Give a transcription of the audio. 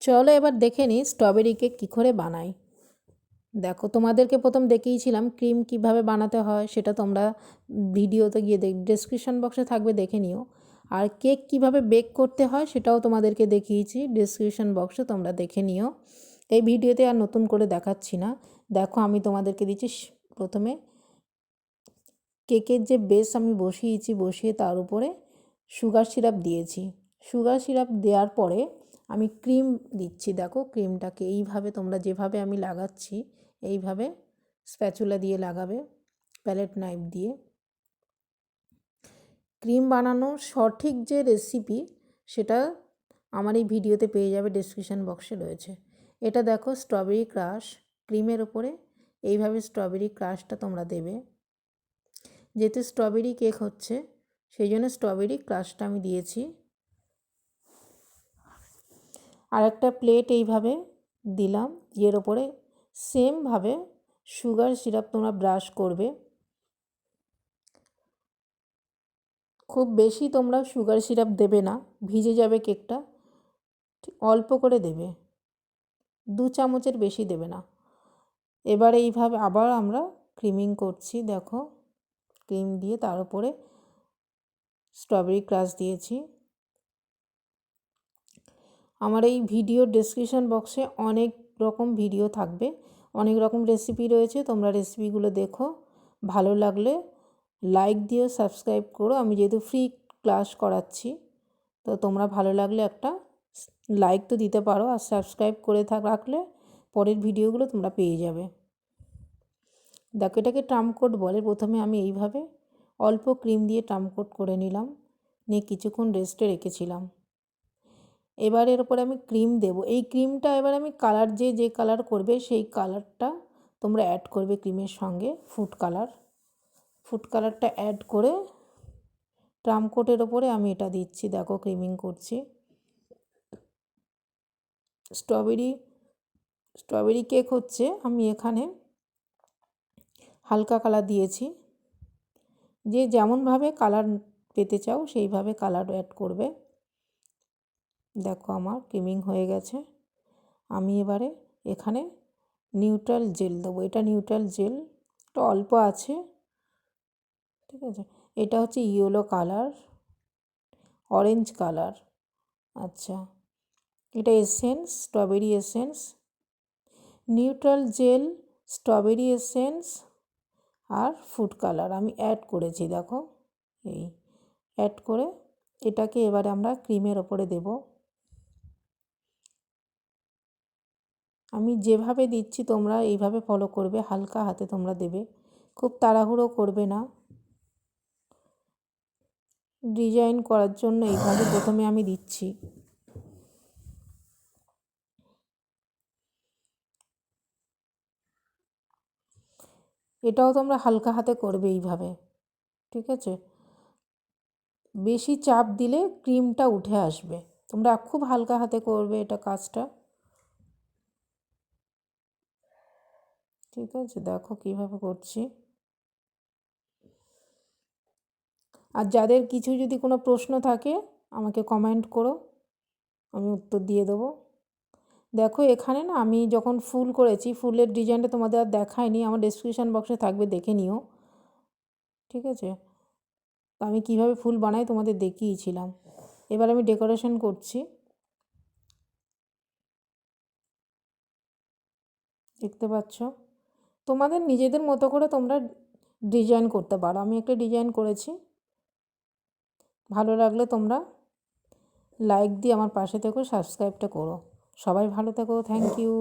চলো এবার দেখে নিই স্ট্রবেরি কেক কী করে বানাই। দেখো, তোমাদেরকে প্রথম দেখিয়েছিলাম ক্রিম কিভাবে বানাতে হয়, সেটা তোমরা ভিডিওতে গিয়ে ডেসক্রিপশন বক্সে থাকবে, দেখে নিও। আর কেক কিভাবে বেক করতে হয় সেটাও তোমাদেরকে দেখিয়েছি, ডেসক্রিপশন বক্সে তোমরা দেখে নিও। এই ভিডিওতে আর নতুন করে দেখাচ্ছি না। দেখো, আমি তোমাদেরকে দিচ্ছি প্রথমে কেকের যে বেস আমি বসিয়ে তার উপরে সুগার সিরাপ দিয়েছি। সুগার সিরাপ দেওয়ার পরে আমি ক্রিম দিচ্ছি। দেখো, ক্রিমটাকে এইভাবে তোমরা যেভাবে আমি লাগাচ্ছি এইভাবে স্প্যাচুলা দিয়ে লাগাবে, প্যালেট নাইফ দিয়ে। ক্রিম বানানোর সঠিক যে রেসিপি সেটা আমার এই ভিডিওতে পেয়ে যাবে, ডেসক্রিপশন বক্সে রয়েছে। এটা দেখো, স্ট্রবেরি ক্রাশ ক্রিমের ওপরে এইভাবে স্ট্রবেরি ক্রাশটা তোমরা দেবে। যেহেতু স্ট্রবেরি কেক হচ্ছে সেই জন্য স্ট্রবেরি ক্রাশটা আমি দিয়েছি। আর একটা প্লেট এইভাবে দিলাম, এর ওপরে সেমভাবে সুগার সিরাপ তোমরা ব্রাশ করবে। খুব বেশি তোমরা সুগার সিরাপ দেবে না, ভিজে যাবে কেকটা, অল্প করে দেবে, 2 চামচের বেশি দেবে না। এবার এইভাবে আবার আমরা ক্রিমিং করছি। দেখো, ক্রিম দিয়ে তার উপরে স্ট্রবেরি ক্রাশ দিয়েছি। আমার এই ভিডিওর ডেসক্রিপশন বক্সে অনেক রকম ভিডিও থাকবে, অনেক রকম রেসিপি রয়েছে, তোমরা রেসিপিগুলো দেখো। ভালো লাগলে লাইক দিও, সাবস্ক্রাইব করো। আমি যেহেতু ফ্রি ক্লাস করাচ্ছি, তো তোমরা ভালো লাগলে একটা লাইক তো দিতে পারো, আর সাবস্ক্রাইব করে রাখলে পরের ভিডিওগুলো তোমরা পেয়ে যাবে। দেখো, এটাকে ট্রামকোট বলে। প্রথমে আমি এইভাবে অল্প ক্রিম দিয়ে ট্রামকোট করে নিলাম, নিয়ে কিছুক্ষণ রেস্টে রেখেছিলাম। এবার এর উপরে আমি ক্রিম দেব। এই ক্রিমটা এবার আমি কালার যে কালার করবে সেই কালারটা তোমরা অ্যাড করবে ক্রিমের সঙ্গে। ফুড কালারটা অ্যাড করে ট্রামকোটের ওপরে আমি এটা দিচ্ছি। দেখো, ক্রিমিং করছি। স্ট্রবেরি কেক হচ্ছে, আমি এখানে হালকা কালার দিয়েছি। যে যেমনভাবে কালার পেতে চাও সেইভাবে কালার অ্যাড করবে। দেখো, আমার ক্রিমিং হয়ে গেছে। আমি এবারে এখানে নিউট্রাল জেল দেবো। এটা নিউট্রাল জেল, এটা অল্প আছে, ঠিক আছে। এটা হচ্ছে ইয়েলো কালার, অরেঞ্জ কালার। আচ্ছা, এটা essence, strawberry essence, neutral gel, strawberry essence আর ফুড কালার আমি অ্যাড করেছি। দেখো, এই অ্যাড করে এটাকে এবারে আমরা ক্রিমের ওপরে দেব। আমি যেভাবে দিচ্ছি তোমরা এইভাবে ফলো করবে, হালকা হাতে তোমরা দেবে, খুব তাড়াহুড়ো করবে না। ডিজাইন করার জন্য এইভাবে প্রথমে আমি দিচ্ছি। এটাও তোমরা হালকা হাতে করবে এইভাবে, ঠিক আছে। বেশি চাপ দিলে ক্রিমটা উঠে আসবে, তোমরা খুব হালকা হাতে করবে এটা কাজটা, ঠিক আছে। দেখো কীভাবে করছি। আর যাদের কিছু যদি কোনো প্রশ্ন থাকে আমাকে কমেন্ট করো, আমি উত্তর দিয়ে দেবো। দেখো, এখানে না আমি যখন ফুল করেছি, ফুলের ডিজাইনটা তোমাদের আর দেখায়নি, আমার ডেসক্রিপশন বক্সে থাকবে, দেখে নিও, ঠিক আছে। তো আমি কীভাবে ফুল বানাই তোমাদের দেখিয়েছিলাম। এবার আমি ডেকোরেশন করছি, দেখতে পাচ্ছ। তোমাদের নিজেদের মতো করে তোমরা ডিজাইন করতে পারো। আমি একটা ডিজাইন করেছি। ভালো লাগলে তোমরা লাইক দিয়ে আমার পাশে থেকো, সাবস্ক্রাইবটা করো। সবাই ভালো থেকো, থ্যাংক ইউ।